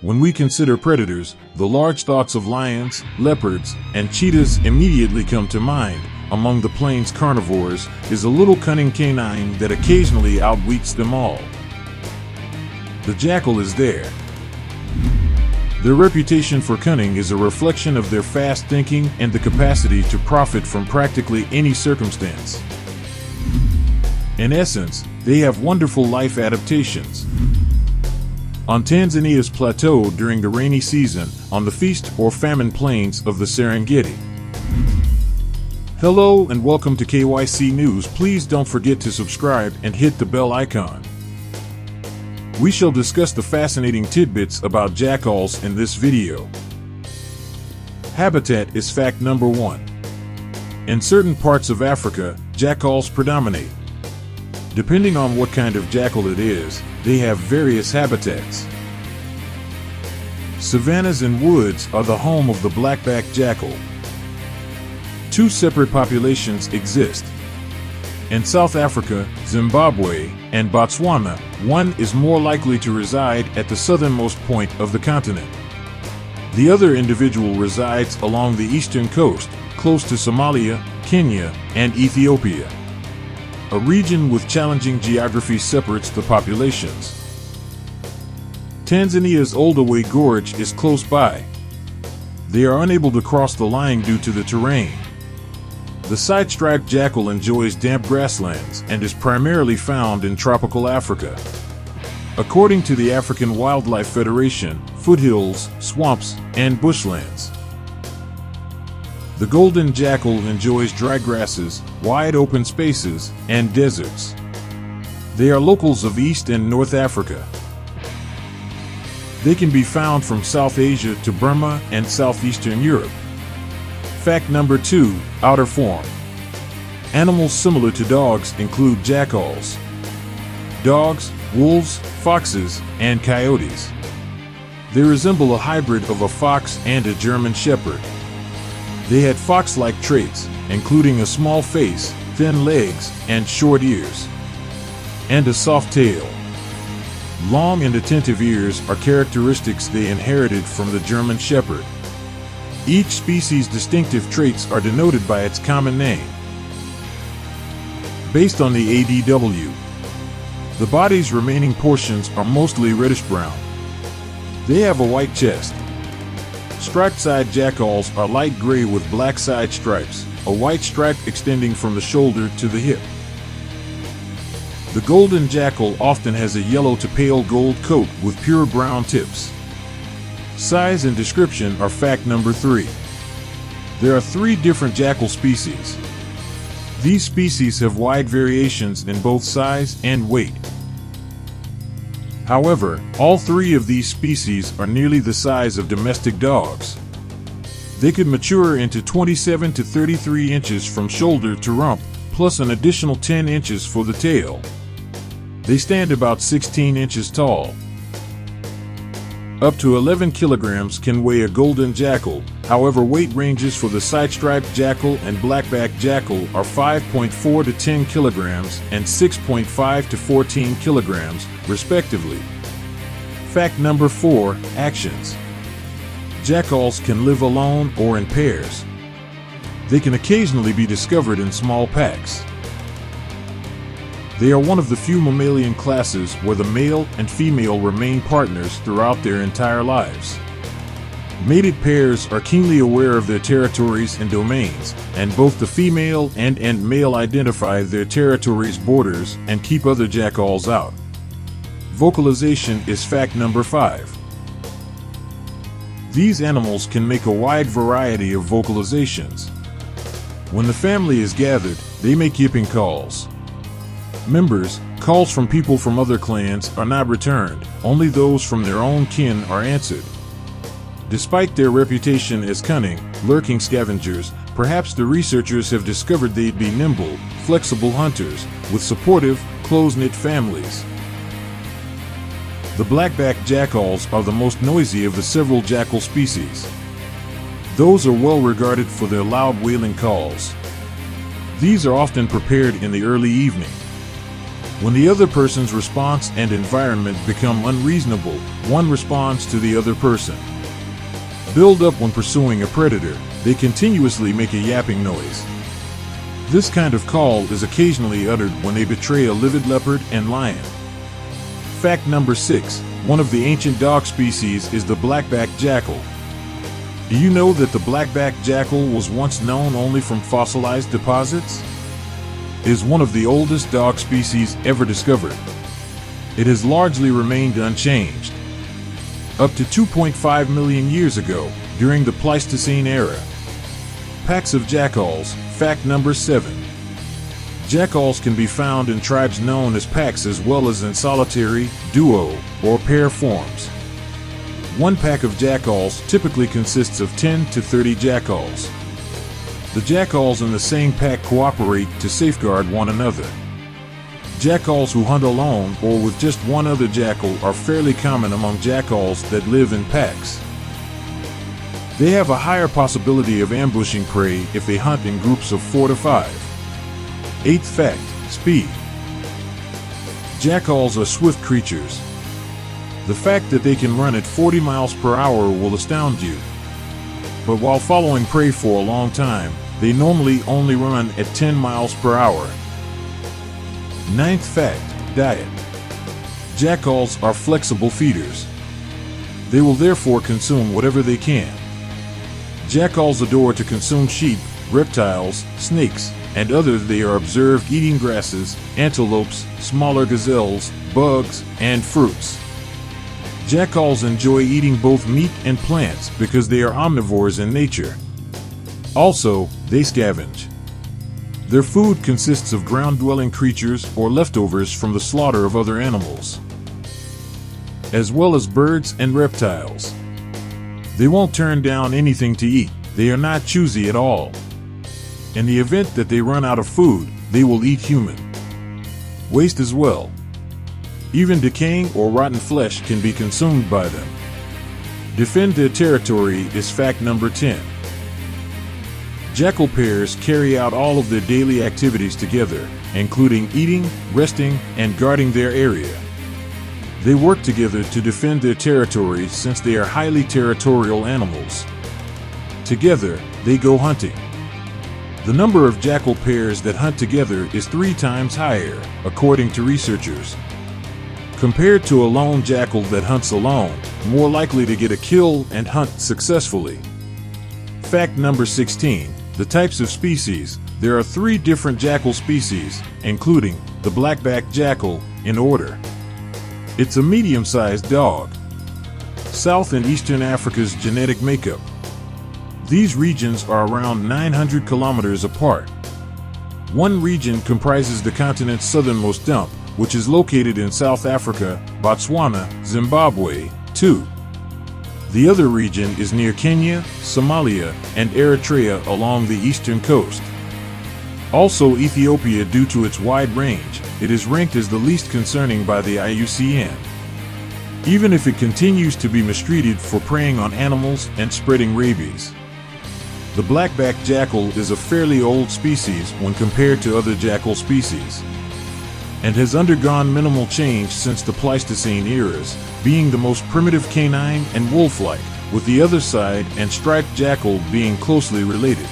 When we consider predators, the large thoughts of lions, leopards, and cheetahs immediately come to mind. Among the plains carnivores is a little cunning canine that occasionally outwits them all. The jackal is there. Their reputation for cunning is a reflection of their fast thinking and the capacity to profit from practically any circumstance. In essence, they have wonderful life adaptations. On Tanzania's plateau during the rainy season, on the feast or famine plains of the Serengeti. Hello and welcome to KYC News. Please don't forget to subscribe and hit the bell icon. We shall discuss the fascinating tidbits about jackals in this video. Habitat is fact number 1. In certain parts of Africa, jackals predominate. Depending on what kind of jackal it is, they have various habitats. Savannas and woods are the home of the black-backed jackal. Two separate populations exist. In South Africa, Zimbabwe, and Botswana, one is more likely to reside at the southernmost point of the continent. The other individual resides along the eastern coast, close to Somalia, Kenya, and Ethiopia. A region with challenging geography separates the populations. Tanzania's Olduvai Gorge is close by. They are unable to cross the line due to the terrain. The side-striped jackal enjoys damp grasslands and is primarily found in tropical Africa. According to the African Wildlife Federation, foothills, swamps, and bushlands. The golden jackal enjoys dry grasses, wide open spaces, and deserts. They are locals of East and North Africa. They can be found from South Asia to Burma and southeastern Europe. Fact number 2, outer form. Animals similar to dogs include jackals, dogs, wolves, foxes, and coyotes. They resemble a hybrid of a fox and a German shepherd. They had fox-like traits, including a small face, thin legs, and short ears, and a soft tail. Long and attentive ears are characteristics they inherited from the German shepherd. Each species' distinctive traits are denoted by its common name. Based on the ADW, the body's remaining portions are mostly reddish-brown. They have a white chest. Striped-side jackals are light gray with black side stripes, a white stripe extending from the shoulder to the hip. The golden jackal often has a yellow to pale gold coat with pure brown tips. Size and description are fact number 3. There are 3 different jackal species. These species have wide variations in both size and weight. However, all 3 of these species are nearly the size of domestic dogs. They could mature into 27 to 33 inches from shoulder to rump, plus an additional 10 inches for the tail. They stand about 16 inches tall. Up to 11 kilograms can weigh a golden jackal. However, weight ranges for the side-striped jackal and blackback jackal are 5.4 to 10 kilograms and 6.5 to 14 kilograms, respectively. Fact number 4, actions. Jackals can live alone or in pairs. They can occasionally be discovered in small packs. They are one of the few mammalian classes where the male and female remain partners throughout their entire lives. Mated pairs are keenly aware of their territories and domains, and both the female and male identify their territory's borders and keep other jackals out. Vocalization is fact number 5. These animals can make a wide variety of vocalizations. When the family is gathered, they make yipping calls. Members, calls from people from other clans are not returned, only those from their own kin are answered. Despite their reputation as cunning, lurking scavengers, perhaps the researchers have discovered they'd be nimble, flexible hunters, with supportive, close-knit families. The blackback jackals are the most noisy of the several jackal species. Those are well regarded for their loud wailing calls. These are often prepared in the early evening. When the other person's response and environment become unreasonable, one responds to the other person. Build up when pursuing a predator, they continuously make a yapping noise. This kind of call is occasionally uttered when they betray a livid leopard and lion. Fact number 6. One of the ancient dog species is the black-backed jackal. Do you know that the black-backed jackal was once known only from fossilized deposits? It is one of the oldest dog species ever discovered. It has largely remained unchanged. Up to 2.5 million years ago, during the Pleistocene era. Packs of jackals. Fact number 7. Jackals can be found in tribes known as packs as well as in solitary, duo, or pair forms. One pack of jackals typically consists of 10 to 30 jackals. The jackals in the same pack cooperate to safeguard one another. Jackals who hunt alone or with just one other jackal are fairly common among jackals that live in packs. They have a higher possibility of ambushing prey if they hunt in groups of 4 to 5. 8th fact, speed. Jackals are swift creatures. The fact that they can run at 40 miles per hour will astound you. But while following prey for a long time, they normally only run at 10 miles per hour. 9th fact, diet. Jackals are flexible feeders. They will therefore consume whatever they can. Jackals adore to consume sheep, reptiles, snakes, and others. They are observed eating grasses, antelopes, smaller gazelles, bugs, and fruits. Jackals enjoy eating both meat and plants because they are omnivores in nature. Also, they scavenge. Their food consists of ground-dwelling creatures or leftovers from the slaughter of other animals, as well as birds and reptiles. They won't turn down anything to eat. They are not choosy at all. In the event that they run out of food, they will eat human waste as well. Even decaying or rotten flesh can be consumed by them. Defend their territory is fact number 10. Jackal pairs carry out all of their daily activities together, including eating, resting, and guarding their area. They work together to defend their territory since they are highly territorial animals. Together, they go hunting. The number of jackal pairs that hunt together is 3 times higher, according to researchers. Compared to a lone jackal that hunts alone, more likely to get a kill and hunt successfully. Fact number 16. The types of species. There are 3 different jackal species, including the black-backed jackal, in order. It's a medium-sized dog. South and Eastern Africa's genetic makeup. These regions are around 900 kilometers apart. One region comprises the continent's southernmost dump, which is located in South Africa, Botswana, Zimbabwe, too. The other region is near Kenya, Somalia, and Eritrea along the eastern coast. Also Ethiopia. Due to its wide range, it is ranked as the least concerning by the IUCN. Even if it continues to be mistreated for preying on animals and spreading rabies. The black-backed jackal is a fairly old species when compared to other jackal species, and has undergone minimal change since the Pleistocene eras, being the most primitive canine and wolf-like, with the other side and striped jackal being closely related.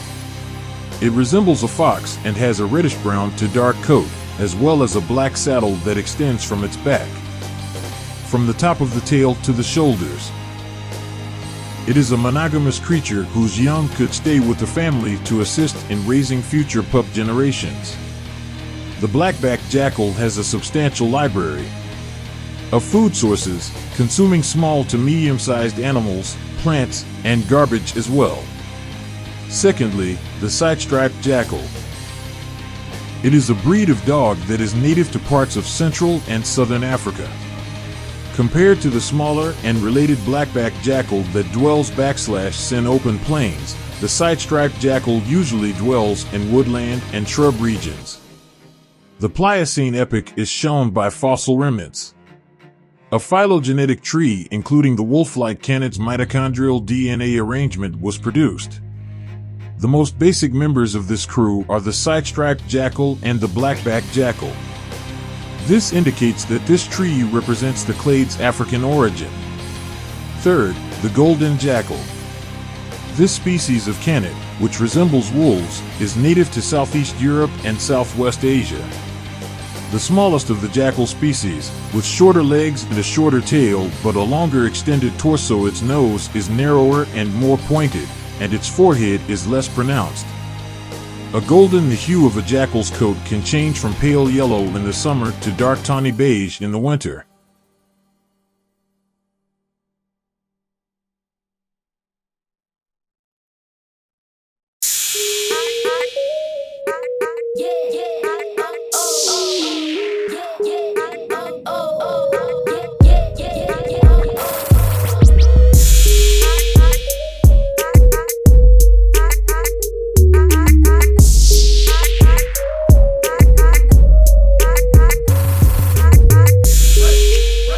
It resembles a fox and has a reddish-brown to dark coat, as well as a black saddle that extends from its back, from the top of the tail to the shoulders. It is a monogamous creature whose young could stay with the family to assist in raising future pup generations. The black-backed jackal has a substantial library of food sources, consuming small to medium-sized animals, plants, and garbage as well. Secondly, the side-striped jackal. It is a breed of dog that is native to parts of Central and Southern Africa. Compared to the smaller and related black-backed jackal that dwells in open plains, the side-striped jackal usually dwells in woodland and shrub regions. The Pliocene epoch is shown by fossil remnants. A phylogenetic tree including the wolf-like canid's mitochondrial DNA arrangement was produced. The most basic members of this crew are the side-striped jackal and the black-backed jackal. This indicates that this tree represents the clade's African origin. Third, the golden jackal. This species of canid, which resembles wolves, is native to Southeast Europe and Southwest Asia. The smallest of the jackal species, with shorter legs and a shorter tail but a longer extended torso, its nose is narrower and more pointed, and its forehead is less pronounced. A golden, the hue of a jackal's coat can change from pale yellow in the summer to dark tawny beige in the winter.